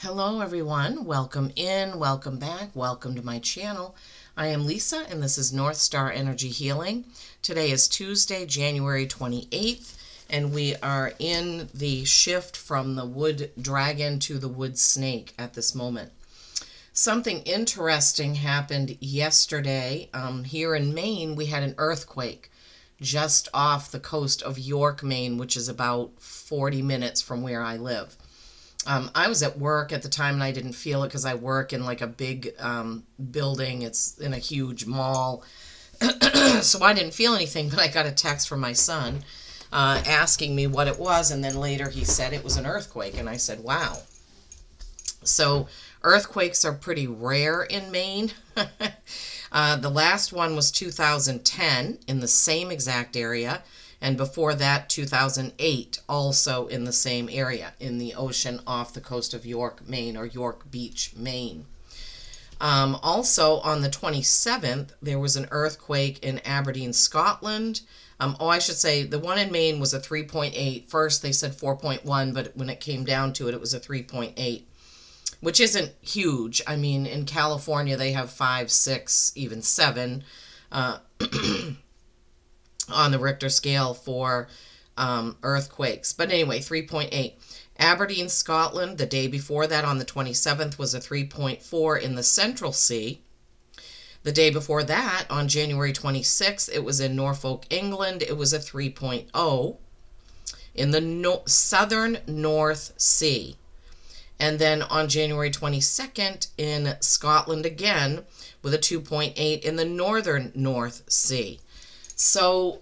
Hello everyone, welcome in, welcome back, welcome to my channel. I am Lisa and this is North Star Energy Healing. Today is Tuesday, January 28th, and we are in the shift from the wood dragon to the wood snake at this moment. Something interesting happened yesterday. Here in Maine, we had an earthquake just off the coast of York, Maine, which is about 40 minutes from where I live. I was at work at the time and I didn't feel it because I work in like a big building. It's in a huge mall. So I didn't feel anything, but I got a text from my son asking me what it was. And then later he said it was an earthquake. And I said, wow. So earthquakes are pretty rare in Maine. The last one was 2010 in the same exact area. And before that, 2008, also in the same area, in the ocean off the coast of York, Maine, or York Beach, Maine. Also, on the 27th, there was an earthquake in Aberdeen, Scotland. I should say the one in Maine was a 3.8. First, they said 4.1, but when it came down to it, it was a 3.8, which isn't huge. I mean, in California, they have 5, 6, even 7. On the Richter scale for earthquakes. But anyway, 3.8. Aberdeen, Scotland, the day before that on the 27th was a 3.4 in the Central Sea. The day before that, on January 26th, it was in Norfolk, England. It was a 3.0 in the southern North Sea. And then on January 22nd in Scotland again with a 2.8 in the northern North Sea. So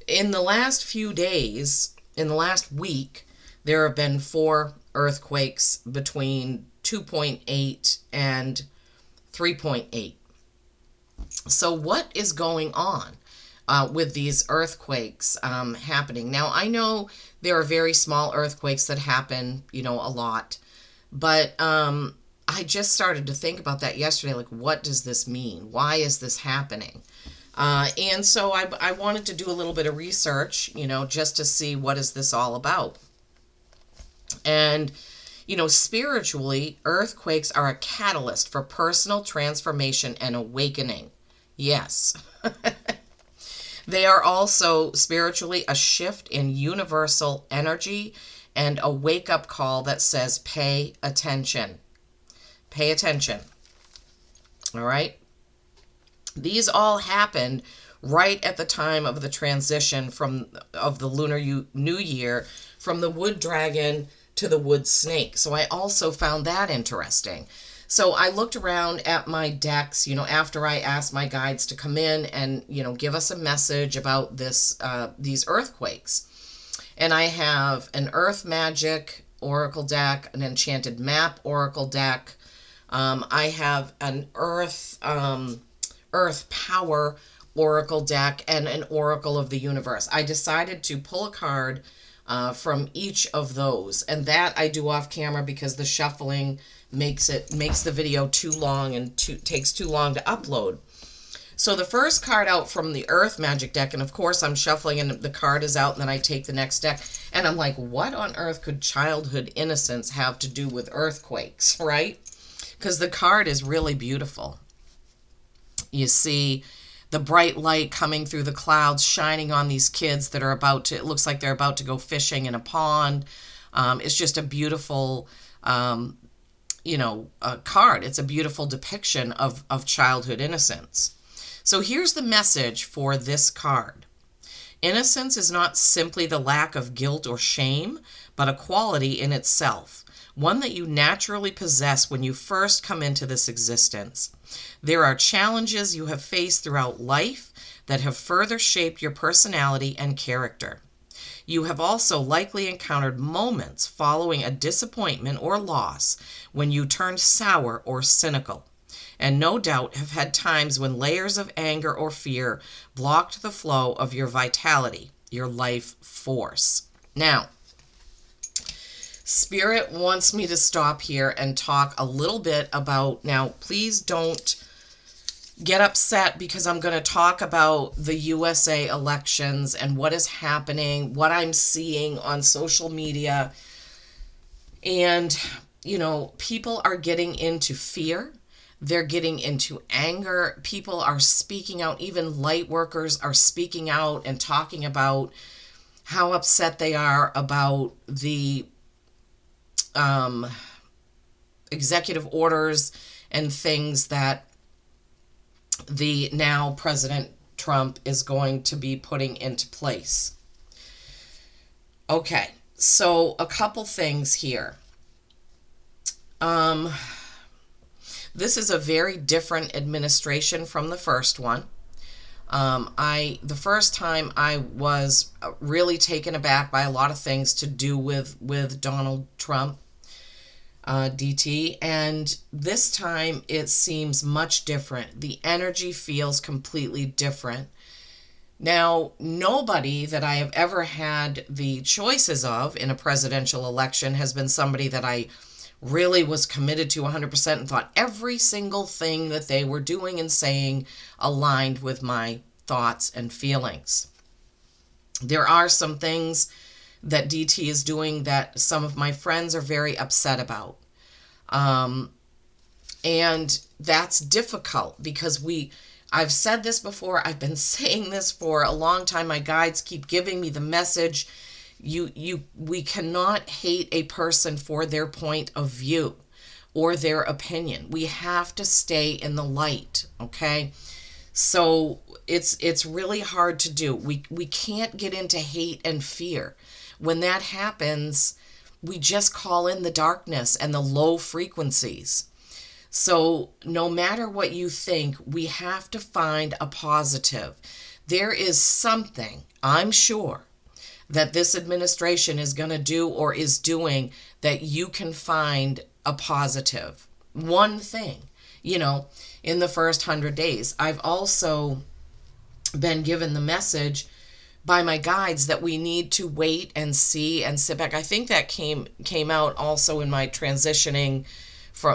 in the last few days, in the last week, there have been 4 earthquakes between 2.8 and 3.8. So what is going on with these earthquakes happening? Now, I know there are very small earthquakes that happen, a lot. But I just started to think about that yesterday. Like, what does this mean? Why is this happening? And so I wanted to do a little bit of research, just to see what is this all about. And, spiritually, earthquakes are a catalyst for personal transformation and awakening. Yes. They are also spiritually a shift in universal energy and a wake-up call that says, pay attention. Pay attention. All right? These all happened right at the time of the transition of the Lunar New Year from the wood dragon to the wood snake. So I also found that interesting. So I looked around at my decks, after I asked my guides to come in and, give us a message about these earthquakes. And I have an Earth Magic Oracle deck, an Enchanted Map Oracle deck. I have an Earth Power Oracle deck and an Oracle of the Universe. I decided to pull a card from each of those, and that I do off camera because the shuffling makes the video too long and takes too long to upload. So the first card out from the Earth Magic deck, and of course I'm shuffling and the card is out, and then I take the next deck, and I'm like, what on earth could childhood innocence have to do with earthquakes, right? Because the card is really beautiful. You see the bright light coming through the clouds, shining on these kids that are it looks like they're about to go fishing in a pond. It's just a beautiful, card. It's a beautiful depiction of childhood innocence. So here's the message for this card. Innocence is not simply the lack of guilt or shame, but a quality in itself, one that you naturally possess when you first come into this existence. There are challenges you have faced throughout life that have further shaped your personality and character. You have also likely encountered moments following a disappointment or loss when you turned sour or cynical, and no doubt have had times when layers of anger or fear blocked the flow of your vitality, your life force. Now, Spirit wants me to stop here and talk a little bit about, now please don't get upset because I'm going to talk about the USA elections and what is happening, what I'm seeing on social media. And people are getting into fear. They're getting into anger. People are speaking out. Even light workers are speaking out and talking about how upset they are about the um, executive orders and things that the now President Trump is going to be putting into place. Okay, so a couple things here. This is a very different administration from the first one. The first time I was really taken aback by a lot of things to do with Donald Trump, DT, and this time it seems much different. The energy feels completely different. Now, nobody that I have ever had the choices of in a presidential election has been somebody that I really was committed to 100% and thought every single thing that they were doing and saying aligned with my thoughts and feelings. There are some things that DT is doing that some of my friends are very upset about. And that's difficult because I've said this before, I've been saying this for a long time. My guides keep giving me the message. We cannot hate a person for their point of view or their opinion. We have to stay in the light, okay? So it's really hard to do. We can't get into hate and fear. When that happens, we just call in the darkness and the low frequencies. So no matter what you think, we have to find a positive. There is something, I'm sure, that this administration is going to do or is doing that you can find a positive. One thing, in the first 100 days. I've also been given the message by my guides that we need to wait and see and sit back. I think that came out also in my transitioning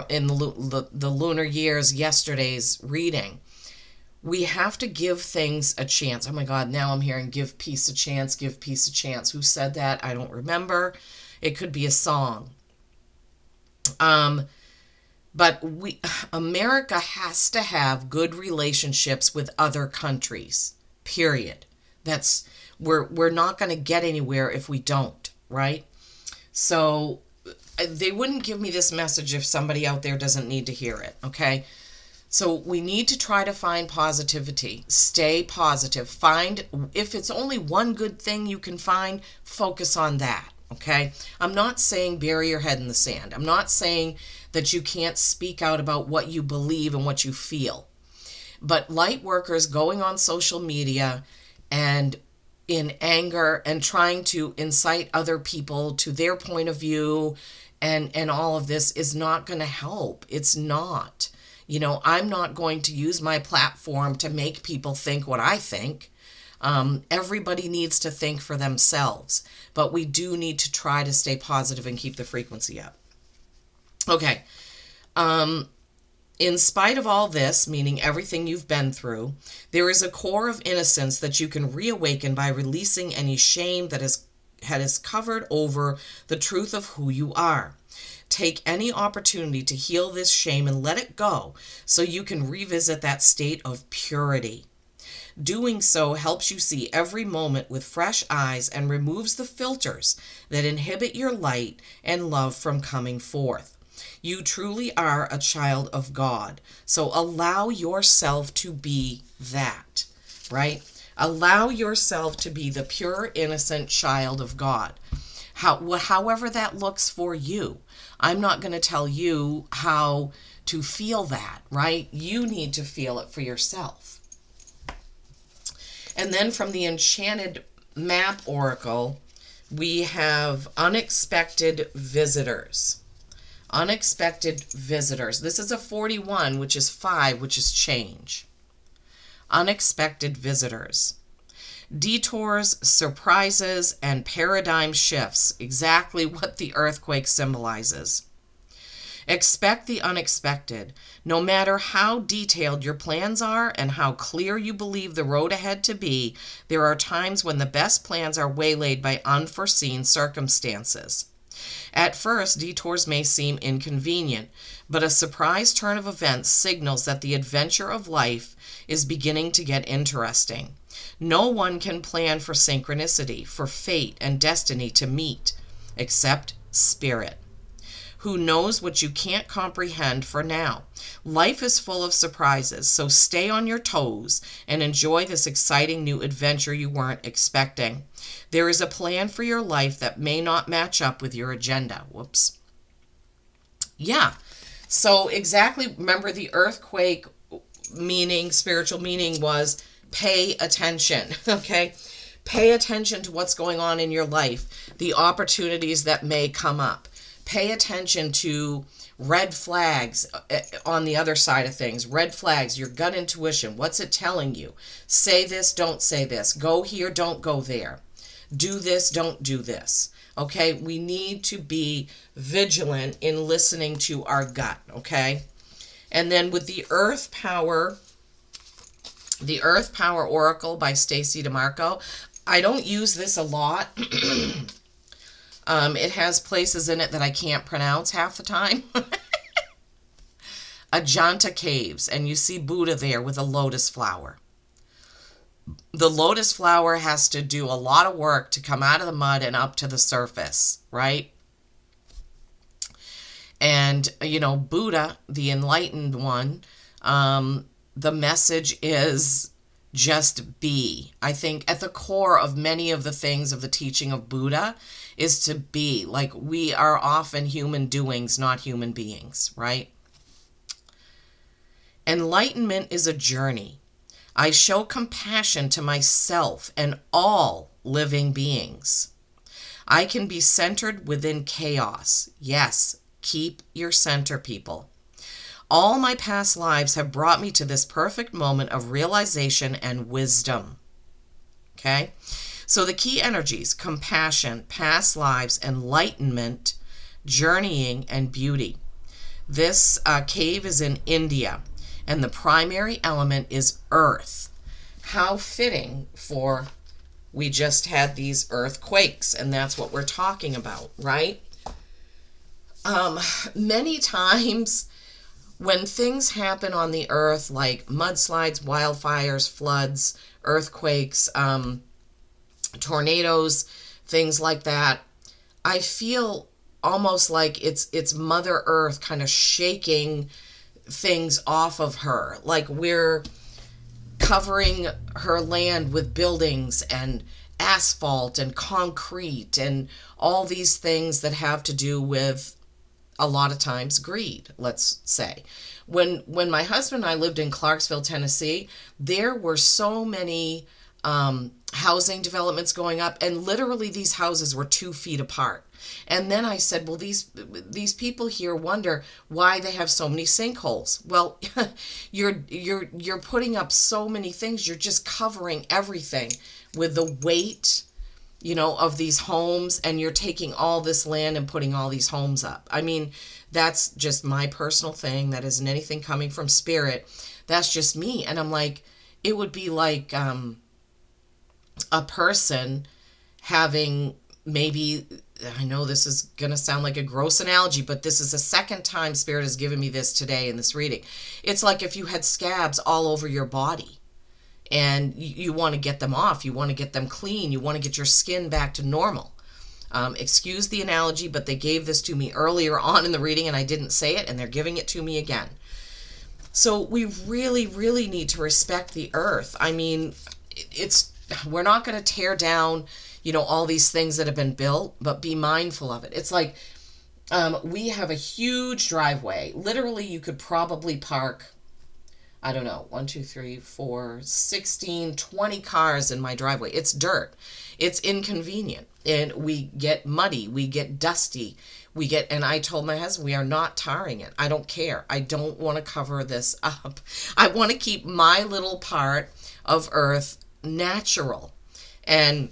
in the lunar years, yesterday's reading. We have to give things a chance. Oh my God, now I'm hearing give peace a chance, give peace a chance. Who said that? I don't remember. It could be a song. But America has to have good relationships with other countries, period. We're not going to get anywhere if we don't, right? So they wouldn't give me this message if somebody out there doesn't need to hear it, okay? So we need to try to find positivity. Stay positive. If it's only one good thing you can find, focus on that, okay? I'm not saying bury your head in the sand. I'm not saying that you can't speak out about what you believe and what you feel. But light workers going on social media and in anger and trying to incite other people to their point of view and all of this is not going to help. It's not. I'm not going to use my platform to make people think what I think. Everybody needs to think for themselves, but we do need to try to stay positive and keep the frequency up. Okay. In spite of all this, meaning everything you've been through, there is a core of innocence that you can reawaken by releasing any shame that has covered over the truth of who you are. Take any opportunity to heal this shame and let it go so you can revisit that state of purity. Doing so helps you see every moment with fresh eyes and removes the filters that inhibit your light and love from coming forth. You truly are a child of God, so allow yourself to be that, right? Allow yourself to be the pure, innocent child of God. However that looks for you. I'm not going to tell you how to feel that, right? You need to feel it for yourself. And then from the Enchanted Map Oracle, we have unexpected visitors. Unexpected visitors. This is a 41, which is 5, which is change. Unexpected visitors. Detours, surprises, and paradigm shifts. Exactly what the earthquake symbolizes. Expect the unexpected. No matter how detailed your plans are and how clear you believe the road ahead to be, there are times when the best plans are waylaid by unforeseen circumstances. At first, detours may seem inconvenient, but a surprise turn of events signals that the adventure of life is beginning to get interesting. No one can plan for synchronicity, for fate and destiny to meet, except Spirit, who knows what you can't comprehend for now. Life is full of surprises, so stay on your toes and enjoy this exciting new adventure you weren't expecting. There is a plan for your life that may not match up with your agenda. Whoops. Yeah. So exactly, remember the earthquake meaning, spiritual meaning was pay attention, okay? Pay attention to what's going on in your life, the opportunities that may come up. Pay attention to red flags on the other side of things. Red flags, your gut intuition. What's it telling you? Say this, don't say this. Go here, don't go there. Do this, don't do this. Okay, we need to be vigilant in listening to our gut, okay? And then with the Earth Power Oracle by Stacey DeMarco, I don't use this a lot. It has places in it that I can't pronounce half the time. Ajanta Caves, and you see Buddha there with a lotus flower. The lotus flower has to do a lot of work to come out of the mud and up to the surface, right? And, Buddha, the enlightened one, the message is just be. I think at the core of many of the things of the teaching of Buddha is to be. Like, we are often human doings, not human beings, right? Enlightenment is a journey. I show compassion to myself and all living beings. I can be centered within chaos. Yes, keep your center, people. All my past lives have brought me to this perfect moment of realization and wisdom. Okay? So the key energies: compassion, past lives, enlightenment, journeying, and beauty. This cave is in India, and the primary element is earth. How fitting for, we just had these earthquakes, and that's what we're talking about, right? Many times when things happen on the earth, like mudslides, wildfires, floods, earthquakes, tornadoes, things like that, I feel almost like it's Mother Earth kind of shaking things off of her. Like we're covering her land with buildings and asphalt and concrete and all these things that have to do with, a lot of times, greed, let's say. When my husband and I lived in Clarksville, Tennessee, there were so many housing developments going up, and literally these houses were 2 feet apart. And then I said, well, these people here wonder why they have so many sinkholes. Well, you're putting up so many things. You're just covering everything with the weight, of these homes, and you're taking all this land and putting all these homes up. I mean, that's just my personal thing. That isn't anything coming from spirit. That's just me. And I'm like, it would be like a person having, maybe, I know this is going to sound like a gross analogy, but this is the second time Spirit has given me this today in this reading. It's like if you had scabs all over your body and you want to get them off, you want to get them clean, you want to get your skin back to normal. Excuse the analogy, but they gave this to me earlier on in the reading and I didn't say it, and they're giving it to me again. So we really, really need to respect the earth. I mean, we're not going to tear down all these things that have been built, but be mindful of it. It's like we have a huge driveway. Literally, you could probably park, I don't know, 1, 2, 3, 4, 16, 20 cars in my driveway. It's dirt. It's inconvenient. And we get muddy. We get dusty. And I told my husband, we are not tarring it. I don't care. I don't want to cover this up. I want to keep my little part of earth natural. And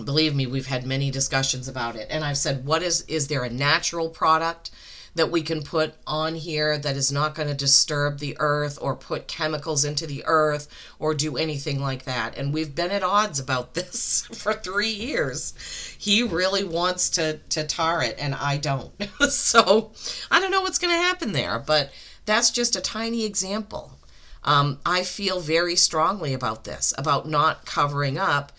believe me, we've had many discussions about it. And I've said, is there a natural product that we can put on here that is not going to disturb the earth or put chemicals into the earth or do anything like that. And we've been at odds about this for 3 years. He really wants to tar it, and I don't. So I don't know what's going to happen there, but that's just a tiny example. I feel very strongly about this, about not covering up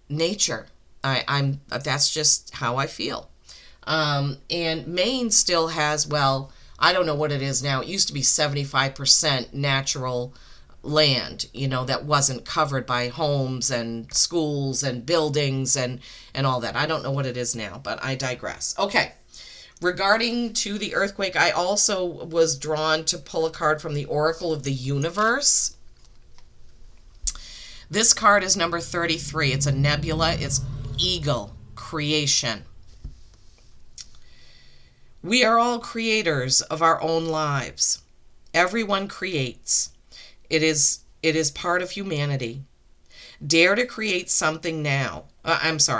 nature. That's just how I feel. And Maine still has, well, I don't know what it is now. It used to be 75% natural land, that wasn't covered by homes and schools and buildings and all that. I don't know what it is now, but I digress. Okay. Regarding to the earthquake, I also was drawn to pull a card from the Oracle of the Universe. This card is number 33. It's a nebula. It's Eagle, creation. We are all creators of our own lives. Everyone creates. It is part of humanity. Dare to create something now.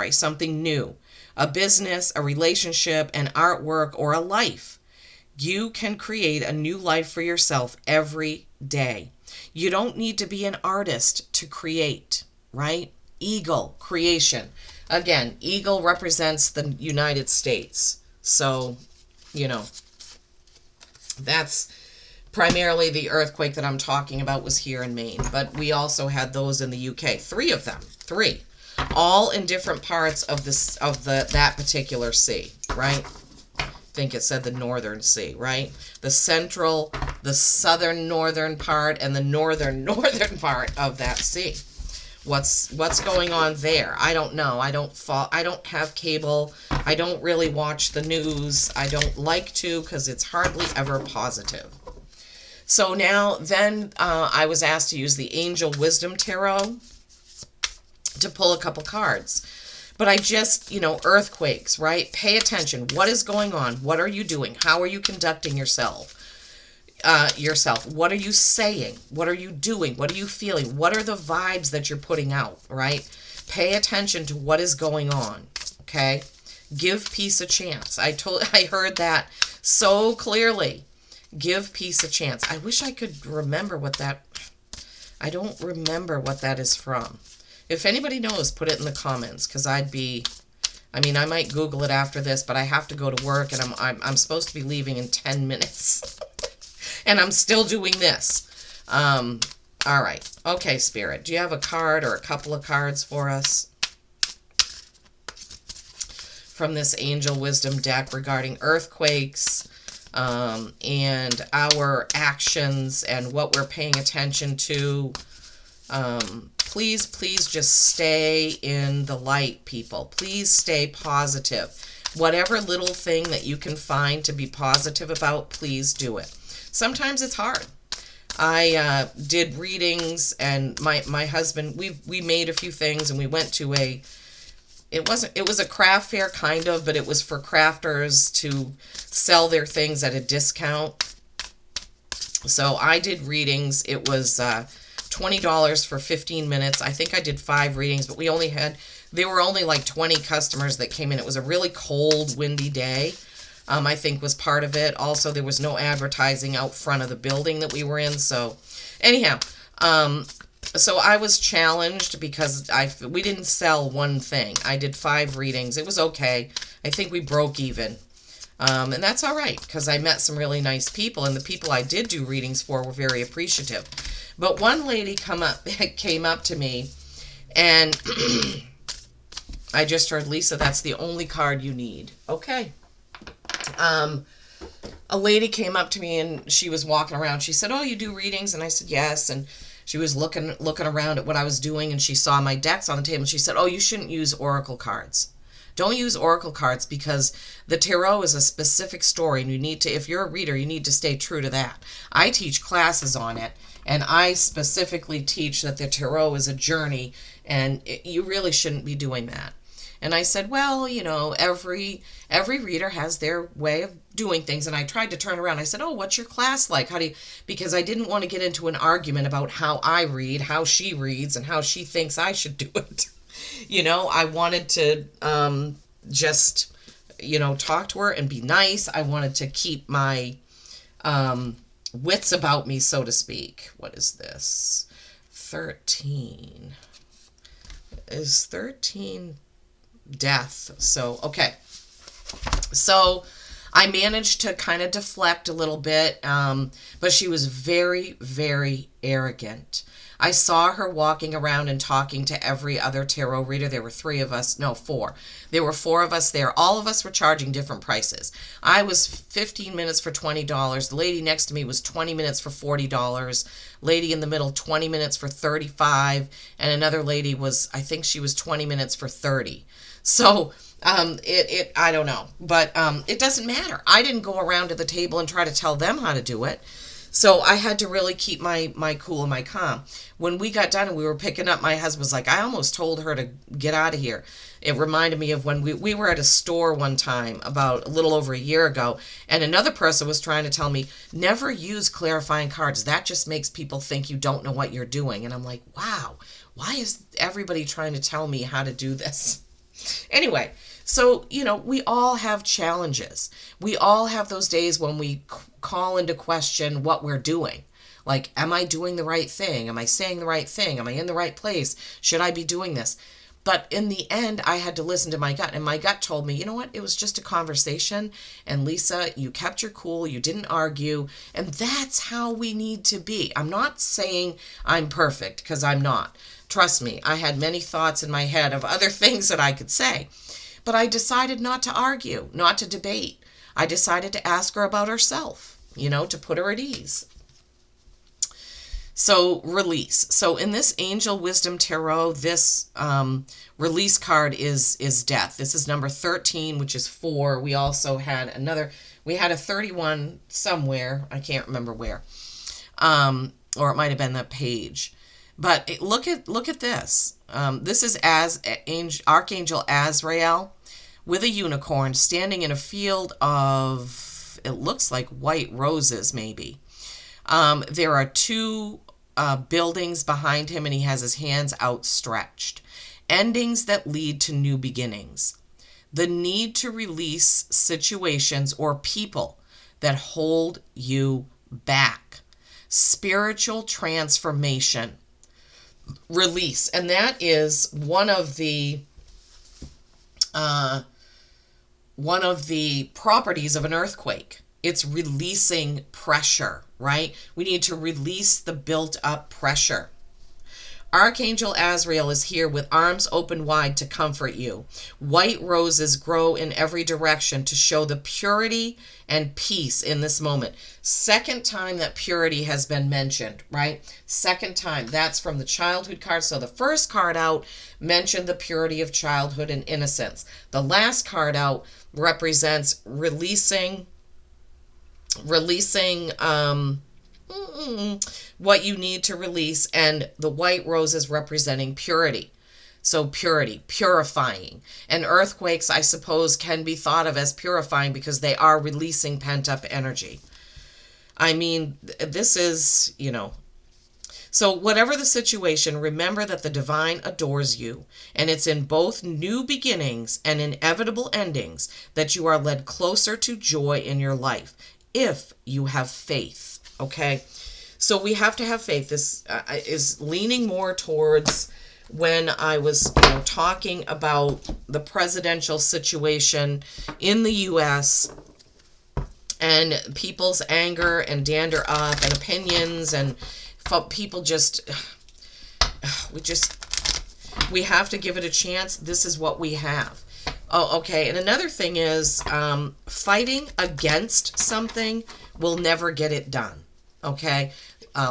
Something new. A business, a relationship, an artwork, or a life. You can create a new life for yourself every day. You don't need to be an artist to create, right? Eagle, creation. Again, eagle represents the United States. So, that's primarily the earthquake that I'm talking about was here in Maine. But we also had those in the UK. 3 of them. 3. All in different parts of that particular sea, right? I think it said the northern sea, right? The central, the southern northern part, and the northern part of that sea. What's going on there? I don't know. I don't have cable. I don't really watch the news. I don't like to because it's hardly ever positive. So then I was asked to use the Angel Wisdom Tarot to pull a couple cards. But I just, earthquakes, right? Pay attention. What is going on? What are you doing? How are you conducting yourself? What are you saying? What are you doing? What are you feeling? What are the vibes that you're putting out, right? Pay attention to what is going on, okay? Give peace a chance. I heard that so clearly. Give peace a chance. I wish I could remember I don't remember what that is from. If anybody knows, put it in the comments, because I might Google it after this, but I have to go to work, and I'm supposed to be leaving in 10 minutes. And I'm still doing this. All right. Okay, Spirit. Do you have a card or a couple of cards for us from this Angel Wisdom deck regarding earthquakes and our actions and what we're paying attention to? Please just stay in the light, people. Please stay positive. Whatever little thing that you can find to be positive about, please do it. Sometimes it's hard. I did readings, and my husband, we made a few things, and we went to it was a craft fair kind of, but it was for crafters to sell their things at a discount. So I did readings. It was $20 for 15 minutes. I think I did 5 readings, but there were only like 20 customers that came in. It was a really cold, windy day. I think was part of it. Also, there was no advertising out front of the building that we were in. So anyhow, so I was challenged because we didn't sell one thing. I did 5 readings. It was okay. I think we broke even. And that's all right, because I met some really nice people, and the people I did do readings for were very appreciative. But one lady came up to me, and I just heard, Lisa, that's the only card you need. Okay. A lady came up to me, and she was walking around. She said, "Oh, you do readings?" And I said, "Yes." And she was looking around at what I was doing, and she saw my decks on the table. And she said, "Oh, you shouldn't use oracle cards. Don't use oracle cards, because the tarot is a specific story, and if you're a reader, you need to stay true to that. I teach classes on it, and I specifically teach that the tarot is a journey, and you really shouldn't be doing that." And I said, well, every reader has their way of doing things. And I tried to turn around. I said, "Oh, what's your class like? Because I didn't want to get into an argument about how I read, how she reads, and how she thinks I should do it. I wanted to just talk to her and be nice. I wanted to keep my wits about me, so to speak. What is this? 13. Is 13 death? So, okay. So I managed to kind of deflect a little bit, but she was very, very arrogant. I saw her walking around and talking to every other tarot reader. There were four. There were four of us there. All of us were charging different prices. I was 15 minutes for $20. The lady next to me was 20 minutes for $40. Lady in the middle, 20 minutes for $35. And another lady I think she was 20 minutes for $30. So I don't know, but it doesn't matter. I didn't go around to the table and try to tell them how to do it. So I had to really keep my cool and my calm. When we got done and we were picking up, my husband was like, I almost told her to get out of here. It reminded me of when we were at a store one time about a little over a year ago, and another person was trying to tell me, never use clarifying cards. That just makes people think you don't know what you're doing. And I'm like, wow, why is everybody trying to tell me how to do this? Anyway, so, we all have challenges. We all have those days when we call into question what we're doing. Like, am I doing the right thing? Am I saying the right thing? Am I in the right place? Should I be doing this? But in the end, I had to listen to my gut. And my gut told me, you know what? It was just a conversation. And Lisa, you kept your cool. You didn't argue. And that's how we need to be. I'm not saying I'm perfect, because I'm not. Trust me, I had many thoughts in my head of other things that I could say. But I decided not to argue, not to debate. I decided to ask her about herself, to put her at ease. So, release. So, in this Angel Wisdom Tarot, this release card is death. This is number 13, which is 4. We also had a 31 somewhere. I can't remember where. Or it might have been that page. But look at this. This is Archangel Azrael with a unicorn standing in a field of, it looks like white roses maybe. There are 2 buildings behind him, and he has his hands outstretched. Endings that lead to new beginnings. The need to release situations or people that hold you back. Spiritual transformation. Release. And that is one of the properties of an earthquake. It's releasing pressure, right? We need to release the built up pressure. Archangel Azrael is here with arms open wide to comfort you. White roses grow in every direction to show the purity and peace in this moment. Second time that purity has been mentioned, right? Second time. That's from the childhood card. So the first card out mentioned the purity of childhood and innocence. The last card out represents releasing what you need to release, and the white rose is representing purity. So purity, purifying. And earthquakes, I suppose, can be thought of as purifying because they are releasing pent-up energy. I mean, this is, So whatever the situation, remember that the divine adores you, and it's in both new beginnings and inevitable endings that you are led closer to joy in your life, if you have faith, okay? So we have to have faith. This is leaning more towards when I was talking about the presidential situation in the U.S. and people's anger and dander up and opinions, and people we have to give it a chance. This is what we have. Oh, okay. And another thing is fighting against something will never get it done. Okay.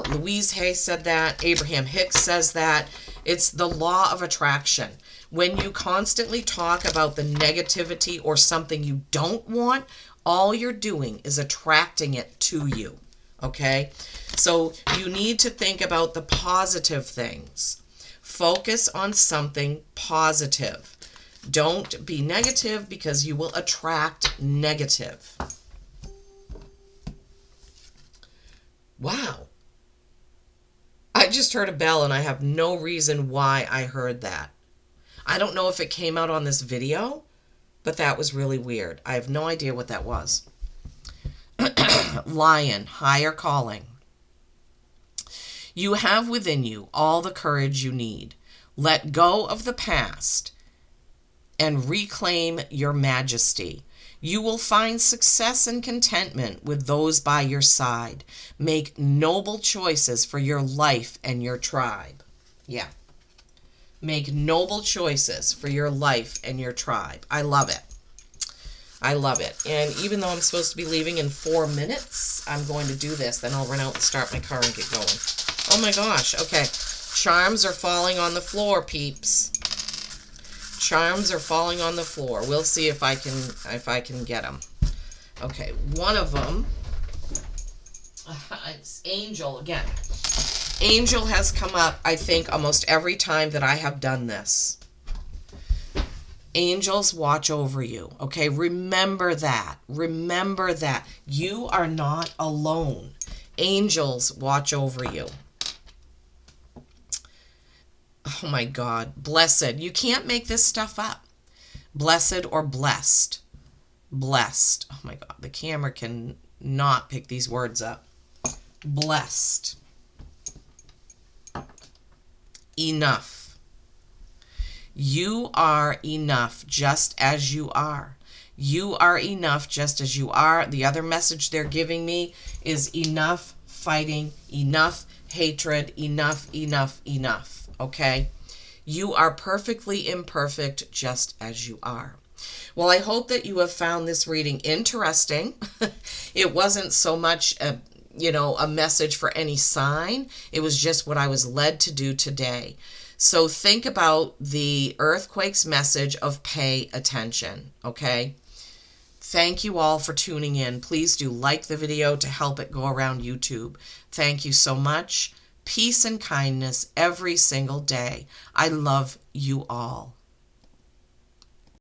Louise Hay said that. Abraham Hicks says that. It's the law of attraction. When you constantly talk about the negativity or something you don't want, all you're doing is attracting it to you. Okay? So you need to think about the positive things. Focus on something positive. Don't be negative, because you will attract negative. Wow. I just heard a bell and I have no reason why I heard that. I don't know if it came out on this video, but that was really weird. I have no idea what that was. Lion, higher calling. You have within you all the courage you need. Let go of the past and reclaim your majesty. You will find success and contentment with those by your side. Make noble choices for your life and your tribe. Yeah. Make noble choices for your life and your tribe. I love it. I love it. And even though I'm supposed to be leaving in 4 minutes, I'm going to do this. Then I'll run out and start my car and get going. Oh my gosh. Okay. Charms are falling on the floor, peeps. Charms are falling on the floor. We'll see if I can get them. Okay, one of them, it's Angel again. Angel has come up, I think, almost every time that I have done this. Angels watch over you, okay? Remember that. Remember that. You are not alone. Angels watch over you. Oh my God. Blessed. You can't make this stuff up. Blessed or blessed. Blessed. Oh my God. The camera can not pick these words up. Blessed. Enough. You are enough just as you are. You are enough just as you are. The other message they're giving me is enough fighting, enough hatred, enough, enough, enough. Okay? You are perfectly imperfect just as you are. Well, I hope that you have found this reading interesting. It wasn't so much a message for any sign. It was just what I was led to do today. So think about the earthquake's message of pay attention, okay? Thank you all for tuning in. Please do like the video to help it go around YouTube. Thank you so much. Peace and kindness every single day. I love you all.